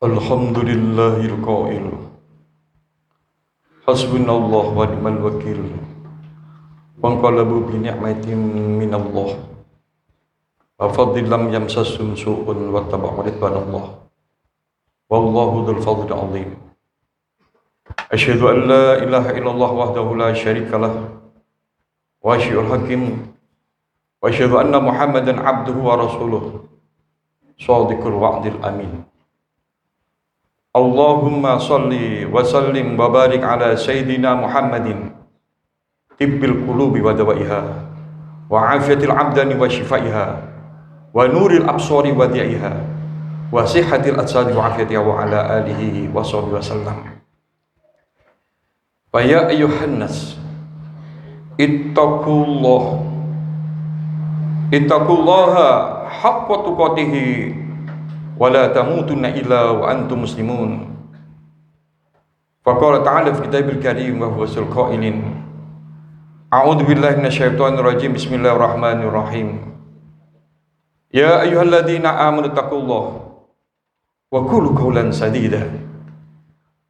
Alhamdulillahil qail hasbunallah wa ni'mal wakil wanqalabu bi ni'matin minallah wa fadlin lam yamsasum su'un wa tabau ridwanallah wallahu dzul fadlil azim. Asyhadu an la ilaha illallah wahdahu la syarikalah wa asyhadu hakim wa asyhadu anna muhammadan abduhu wa rasuluh shadiqul wa'dil amin. Allahumma salli wa sallim wa barik ala sayyidina Muhammadin tibbil qulubi wa dawaiha wa afiyatil abdani wa shifaiha wa nuril absari wa diaiha wa sihhatil ajsadi wa afiyatiha wa ala alihi wa sahbihi wasallam. Wa ya ayyuhan nas ittaqullaha haqqa tuqatih wa la tamutunna illa wa antum muslimun. Faqala ta'ala fi kitabil karim wa huwa qailin a'udzu billahi minasyaitonir rajim bismillahirrahmanirrahim. Ya ayyuhalladzina amanu taqullaha wa qulu qawlan sadida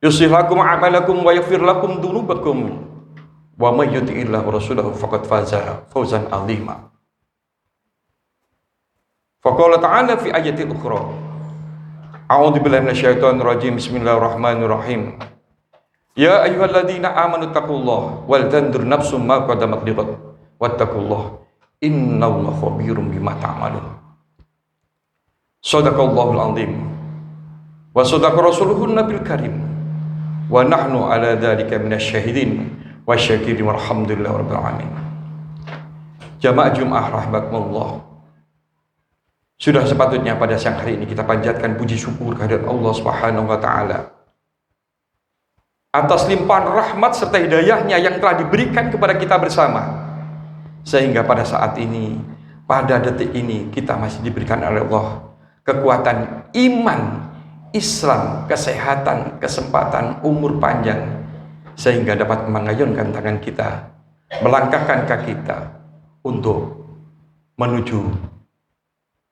yuslih lakum a'malakum wa yaghfir lakum dhunubakum wa may yuti'illah wa rasulahu faqad faza fawzan 'azima. Faqala ta'ala fi ayatil ukhra a'udzu billahi minasyaitonir rajim bismillahirrahmanirrahim. Ya ayyuhalladzina amanu taqullaha wal tanzur nafsum ma qaddamat lighad wattaqullaha innallaha khabirum bima ta'malun. Shadaqallahul azim wa shadaqa rasuluhun nabil karim wa nahnu ala dzalika minasyahidin wasyakirin walhamdulillahi rabbil alamin. Jamaah Jumat rahimakumullah, sudah sepatutnya pada siang hari ini kita panjatkan puji syukur kehadirat Allah Subhanahu wa taala atas limpahan rahmat serta hidayahnya yang telah diberikan kepada kita bersama, sehingga pada saat ini, pada detik ini, kita masih diberikan oleh Allah kekuatan iman, Islam, kesehatan, kesempatan, umur panjang, sehingga dapat mengayunkan tangan kita, melangkahkan kaki kita untuk menuju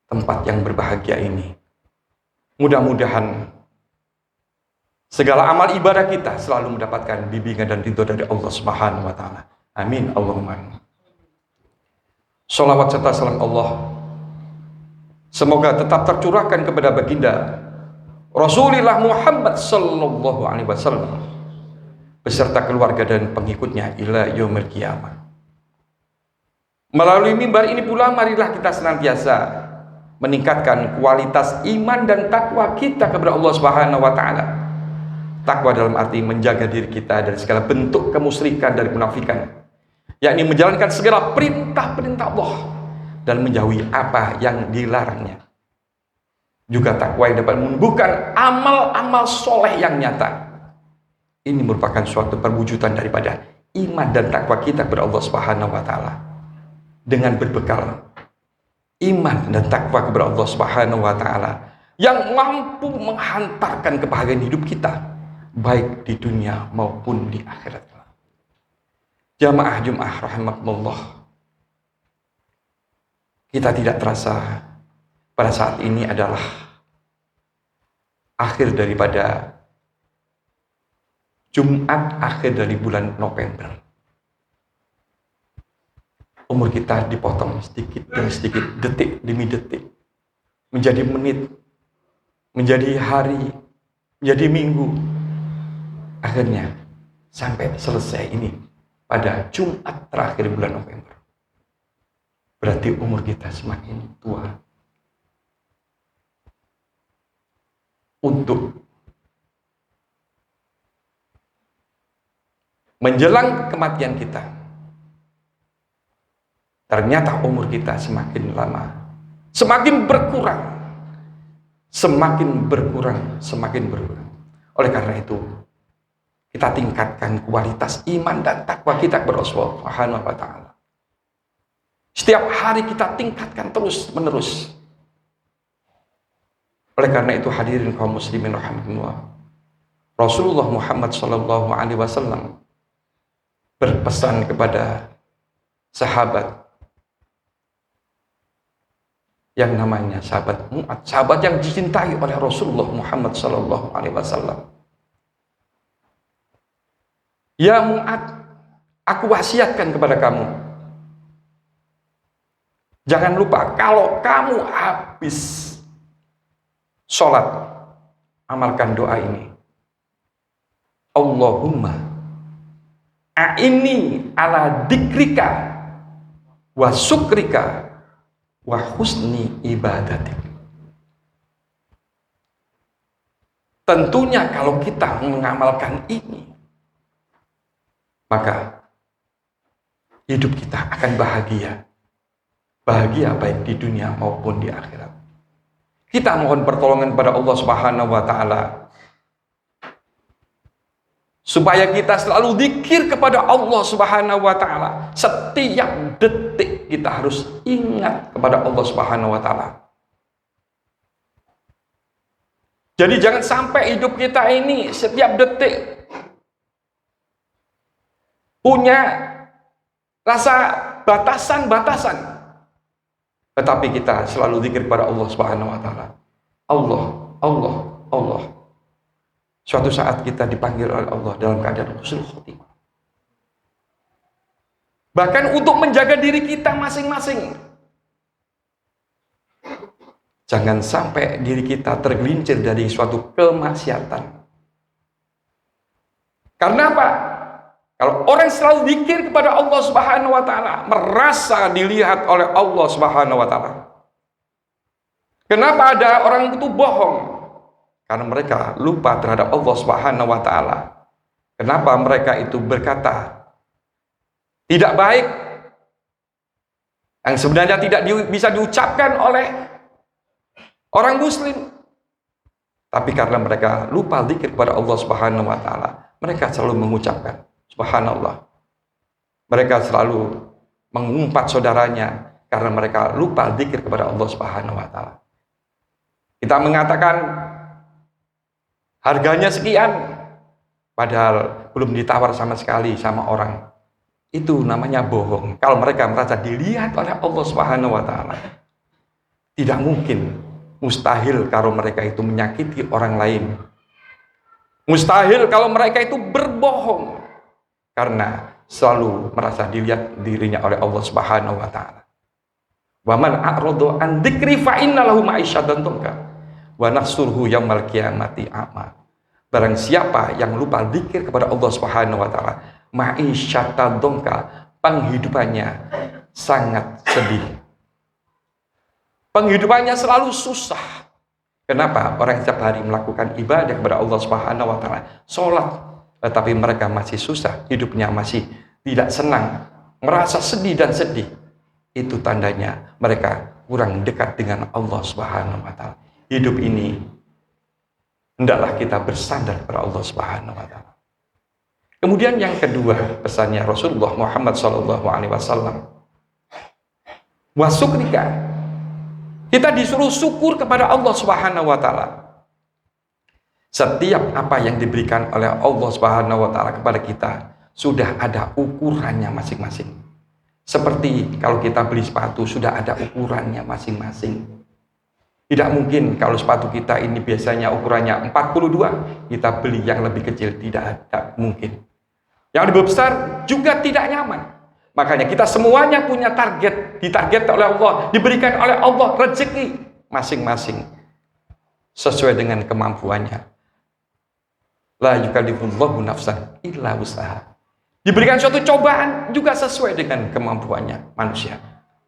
tempat yang berbahagia ini. Mudah-mudahan segala amal ibadah kita selalu mendapatkan bimbingan dan ridho dari Allah Subhanahu wa taala. Amin Allahumma. Shalawat serta salam Allah semoga tetap tercurahkan kepada baginda Rasulullah Muhammad sallallahu alaihi wasallam beserta keluarga dan pengikutnya ila yaumil qiyamah. Melalui mimbar ini pula marilah kita senantiasa meningkatkan kualitas iman dan takwa kita kepada Allah Subhanahu wa taala. Takwa dalam arti menjaga diri kita dari segala bentuk kemusyrikan, dari kemunafikan, yakni menjalankan segala perintah-perintah Allah dan menjauhi apa yang dilarangnya. Juga takwa yang dapat menumbuhkan amal-amal soleh yang nyata. Ini merupakan suatu perwujudan daripada iman dan takwa kita kepada Allah Subhanahu wa taala. Dengan berbekal iman dan takwa kepada Allah Subhanahu wa taala yang mampu menghantarkan kebahagiaan hidup kita baik di dunia maupun di akhirat. Jamaah Jumat rahimakumullah, kita tidak terasa pada saat ini adalah akhir daripada Jumat akhir dari bulan November. Umur kita dipotong sedikit demi sedikit, detik demi detik, menjadi menit, menjadi hari, menjadi minggu, akhirnya sampai selesai ini pada Jumat terakhir bulan November. Berarti umur kita semakin tua. Untuk menjelang kematian kita, ternyata umur kita semakin lama, semakin berkurang, semakin berkurang, semakin berkurang. Oleh karena itu, kita tingkatkan kualitas iman dan takwa kita kepada Allah Subhanahu wa taala. Setiap hari kita tingkatkan terus menerus. Oleh karena itu hadirin kaum muslimin rahimakumullah, Rasulullah Muhammad sallallahu alaihi wasallam berpesan kepada sahabat yang namanya sahabat Mu'ad, sahabat yang dicintai oleh Rasulullah Muhammad sallallahu alaihi wasallam. Ya Mu'ad, aku wasiatkan kepada kamu, jangan lupa kalau kamu habis sholat, amalkan doa ini. Allahumma a'inni ala dikrika wa syukrika wa husni ibadatik. Tentunya kalau kita mengamalkan ini, maka hidup kita akan bahagia. Bahagia baik di dunia maupun di akhirat. Kita mohon pertolongan pada Allah Subhanahu wa taala supaya kita selalu zikir kepada Allah Subhanahu wa taala. Setiap detik kita harus ingat kepada Allah Subhanahu wa taala. Jadi jangan sampai hidup kita ini setiap detik punya rasa batasan-batasan, tetapi kita selalu zikir kepada Allah Subhanahu wa taala. Allah, Allah, Allah. Suatu saat kita dipanggil oleh Allah dalam keadaan husnul khotimah. Bahkan untuk menjaga diri kita masing-masing, jangan sampai diri kita tergelincir dari suatu kemaksiatan. Karena apa? Kalau orang selalu zikir kepada Allah Subhanahu wa taala, merasa dilihat oleh Allah Subhanahu wa taala. Kenapa ada orang itu bohong? Karena mereka lupa terhadap Allah Subhanahu wa taala. Kenapa mereka itu berkata tidak baik yang sebenarnya tidak bisa diucapkan oleh orang muslim? Tapi karena mereka lupa zikir kepada Allah Subhanahu wa taala, mereka selalu mengucapkan subhanallah. Mereka selalu mengumpat saudaranya karena mereka lupa zikir kepada Allah Subhanahu wa taala. Kita mengatakan harganya sekian, padahal belum ditawar sama sekali sama orang. Itu namanya bohong. Kalau mereka merasa dilihat oleh Allah Subhanahu wa taala, tidak mungkin, mustahil kalau mereka itu menyakiti orang lain. Mustahil kalau mereka itu berbohong, karena selalu merasa dilihat dirinya oleh Allah Subhanahu wa taala. Wa man a'rada an dzikri fa inna lahu ma'isyatan dhanka wa nahsuruhu yaumal qiyamati a'ma. Barang siapa yang lupa zikir kepada Allah Subhanahu wa taala, ma'isyatan dhanka, penghidupannya sangat sedih. Penghidupannya selalu susah. Kenapa? Orang setiap hari melakukan ibadah kepada Allah Subhanahu wa taala, salat, tetapi mereka masih susah, hidupnya masih tidak senang, merasa sedih dan sedih. Itu tandanya mereka kurang dekat dengan Allah Subhanahu wa taala. Hidup ini hendaklah kita bersandar kepada Allah Subhanahu wa taala. Kemudian yang kedua, pesannya Rasulullah Muhammad sallallahu alaihi wasallam, wa syukrika. Kita disuruh syukur kepada Allah Subhanahu wa taala. Setiap apa yang diberikan oleh Allah Subhanahu wa taala kepada kita sudah ada ukurannya masing-masing. Seperti kalau kita beli sepatu sudah ada ukurannya masing-masing. Tidak mungkin kalau sepatu kita ini biasanya ukurannya 42, kita beli yang lebih kecil, tidak mungkin. Yang lebih besar juga tidak nyaman. Makanya kita semuanya punya target, ditarget oleh Allah, diberikan oleh Allah rezeki masing-masing sesuai dengan kemampuannya. La yukallifullahu nafsan illa wus'aha. Diberikan suatu cobaan juga sesuai dengan kemampuannya manusia.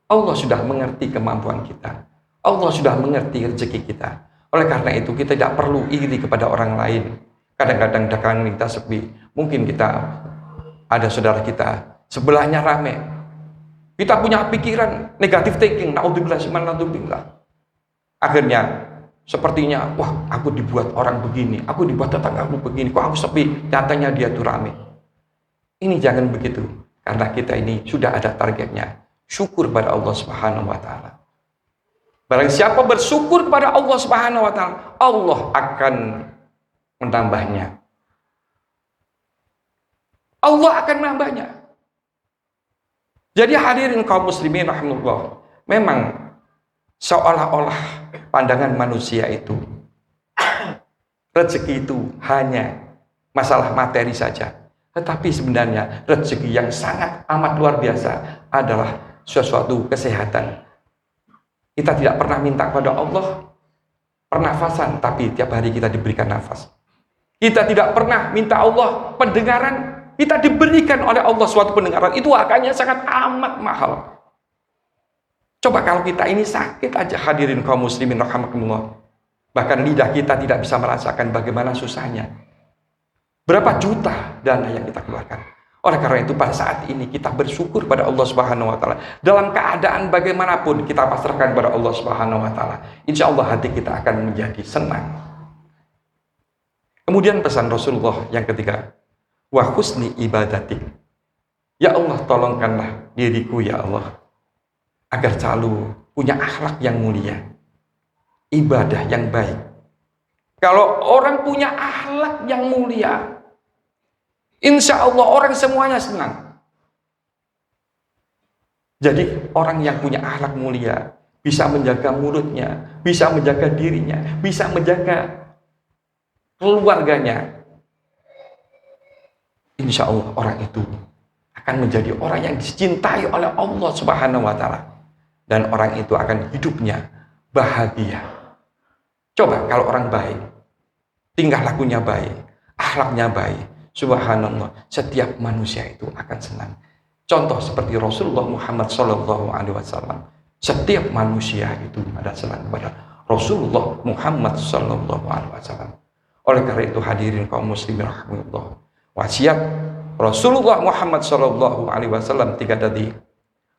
Allah sudah mengerti kemampuan kita. Allah sudah mengerti rezeki kita. Oleh karena itu kita tidak perlu iri kepada orang lain. Kadang-kadang dagangan kita sepi. Mungkin kita ada saudara kita sebelahnya rame. Kita punya pikiran negatif thinking. Naudzubillah. Akhirnya sepertinya, wah aku dibuat orang begini, aku dibuat tetanggaku begini, kok aku sepi. Nyatanya dia tuh rame. Ini jangan begitu. Karena kita ini sudah ada targetnya. Syukur pada Allah Subhanahu wa taala. Barang siapa bersyukur kepada Allah Subhanahu wa taala, Allah akan menambahnya. Allah akan menambahnya. Jadi hadirin kaum muslimin rahimahullah, memang Seolah-olah pandangan manusia itu rezeki itu hanya masalah materi saja. Tetapi sebenarnya rezeki yang sangat amat luar biasa adalah sesuatu kesehatan. Kita tidak pernah minta kepada Allah pernafasan, tapi tiap hari kita diberikan nafas. Kita tidak pernah minta Allah pendengaran, kita diberikan oleh Allah suatu pendengaran. Itu harganya sangat amat mahal. Coba kalau kita ini sakit aja, hadirin kaum muslimin rahimakumullah. Bahkan lidah kita tidak bisa merasakan bagaimana susahnya. Berapa juta dana yang kita keluarkan. Oleh karena itu pada saat ini kita bersyukur pada Allah Subhanahu wa taala. Dalam keadaan bagaimanapun kita pasrahkan pada Allah Subhanahu wa taala. Insya Allah hati kita akan menjadi senang. Kemudian pesan Rasulullah yang ketiga, wa husni ibadatik. Ya Allah, tolongkanlah diriku ya Allah agar selalu punya akhlak yang mulia, ibadah yang baik. Kalau orang punya akhlak yang mulia, insya Allah orang semuanya senang. Jadi orang yang punya akhlak mulia bisa menjaga mulutnya, bisa menjaga dirinya, bisa menjaga keluarganya. Insya Allah orang itu akan menjadi orang yang dicintai oleh Allah Subhanahu wa taala. Dan orang itu akan hidupnya bahagia. Coba kalau orang baik, tingkah lakunya baik, akhlaknya baik, subhanallah, setiap manusia itu akan senang. Contoh seperti Rasulullah Muhammad SAW. Setiap manusia itu ada senang kepada Rasulullah Muhammad SAW. Oleh karena itu hadirin kaum muslimin rahimahullah, wasiat Rasulullah Muhammad SAW 3 tadi.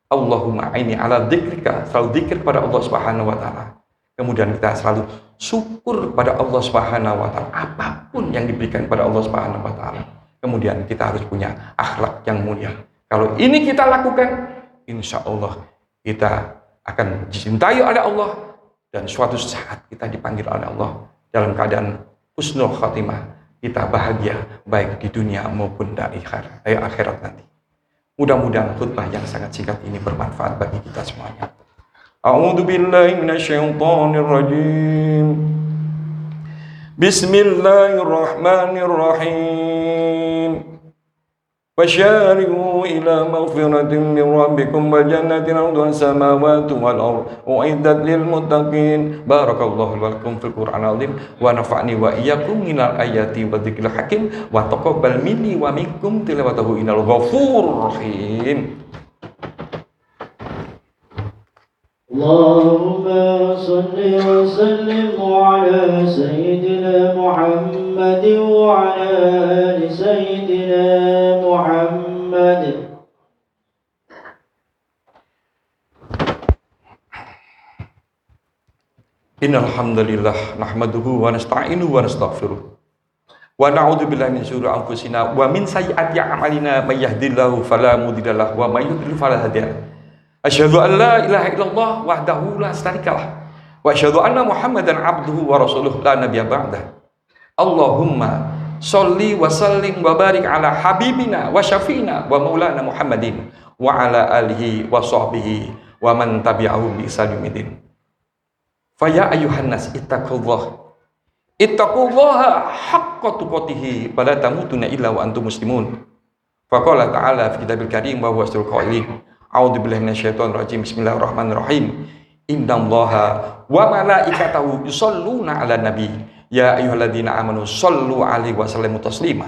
Allahumma aini ala dzikrika, selalu dzikir kepada Allah Subhanahu wa taala. Kemudian kita selalu syukur kepada Allah Subhanahu wa taala apapun yang diberikan kepada Allah Subhanahu wa taala. Kemudian kita harus punya akhlak yang mulia. Kalau ini kita lakukan, insya Allah kita akan dicintai oleh Allah dan suatu saat kita dipanggil oleh Allah dalam keadaan husnul khatimah. Kita bahagia baik di dunia maupun di akhirat nanti. Mudah-mudahan khutbah yang sangat singkat ini bermanfaat bagi kita semuanya. A'udzu billahi minasyaitonir rajim. Bismillahirrahmanirrahim. Wasyari'u ila maghfiratin min rabbikum wa jannatin 'arduha as-samawati wal ardh u'iddat lil muttaqin. Barakallahu lakum fil Qur'anil azim wa nafa'ni wa iyyakum minal ayati wa dzikril hakim wa taqabbal minni wa minkum tilawatahu innal ghafurur rahim. Allahumma salli wa sallim ala sayyidina Muhammad wa ala ali sayyidina Muhammad. Innal hamdalillah nahmaduhu wa nasta'inuhu wa nastaghfiruh wa na'udzu billahi min syururi anfusina wa min sayyiati a'malina may yahdihillahu fala mudilla lahu wa may yudlil fala hadiya lahu. Asyhadu an la ilaha illallah wahdahu la syarikalah wa asyhadu anna Muhammadan abduhu wa rasuluhu la nabiyya ba'dah. Allahumma sholli wa sallim wa barik ala habibina wa syafiina wa maulana Muhammadin wa ala alihi wa sahbihi wa man tabi'ahum bi ihsan ila yaumil. Fa ya ayyuhan nas ittaqullaha haqqa tuqatih wa la tamutunna illa wa antum muslimun. Faqala ta'ala fi kitabil karim wa huwa asrul qailin. A'udzu billahi minasyaitonir rajim. Bismillahirrahmanirrahim. Innallaha wa malaikatahu yusholluna 'alan nabi. Ya ayyuhalladzina amanu shollu 'alaihi wa sallimu taslima.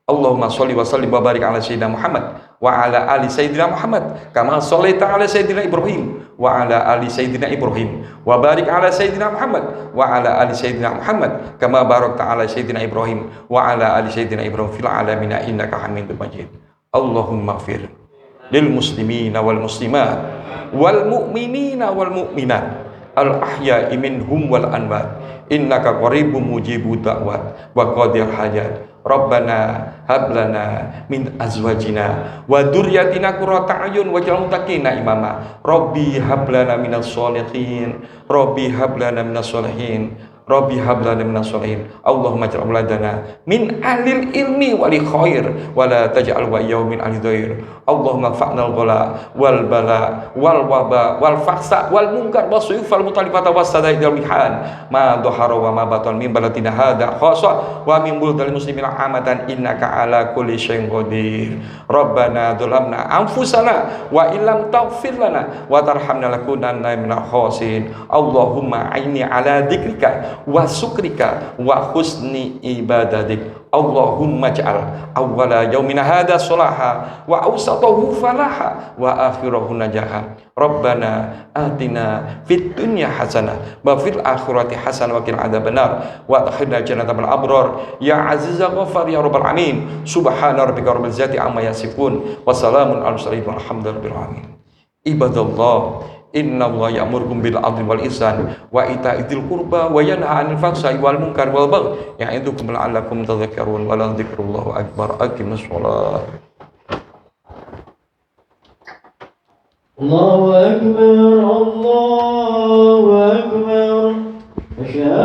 Allahumma sholli wa sallim wa barik 'ala sayyidina Muhammad wa 'ala ali sayyidina Muhammad kama shallaita 'ala sayyidina Ibrahim wa 'ala ali sayyidina Ibrahim wa barik 'ala sayyidina Muhammad wa 'ala ali sayyidina Muhammad kama barakta 'ala sayyidina Ibrahim wa 'ala ali sayyidina Ibrahim fil 'alamin innaka Hamidum Majid. Allahumma ighfir lil muslimina wal muslimat wal mu'minina wal mu'minat al ahya'i minhum wal amwat innaka qaribun mujibud da'wat wa qadir hajat. Rabbana hablana min azwajina wa dzurriyyatina qurrata a'yun waj'alna muttaqina imama. Rabbi hablana minas sholihin. Rabbi hablana minas sholihin. Rabbi hablana minas sholihin. Allahumma ij'al auladana min ahlil ilmi wal khair wa la taj'al wa min ahli dhair. Allahumma fa'nal ghala wal bala wal waba wal faksa wal munkar wasuyuf wal mutalifata was sadaid wal mihan ma dhahara wa ma batan min balatina hadza khassa wa min buldal muslimin amatan innaka ala kulli syai'in qadir. Rabbana dzalamna anfusana wa illam taghfir lana wa tarhamna lakunanna minal khasirin. Allahumma aini ala dzikrika wa syukrika wa husni ibadatik. Allahumma ja'al awwala yaumina hadza salaha wa awsatahu falaha wa akhirahu najaha. Rabbana atina fid dunya hasanah wa fil akhirati hasanah wa qina adzabannar wa adkhilna jannatal abrar ya aziz ghaffar ya rabbal alamin. Subhana rabbika rabbil izzati amma yasifun wa salamun alal mursalin walhamdulillahi alamin. Ibadallah, innallaha ya'murukum bil 'adli wal ihsan wa ita'i dzil qurba wa yanha 'anil fahsya'i wal munkar wal baghi ya'idukum la'allakum tadhakkarun wa la dzikrullahu akbar. Aqimus shalah. Allahu akbar, Allah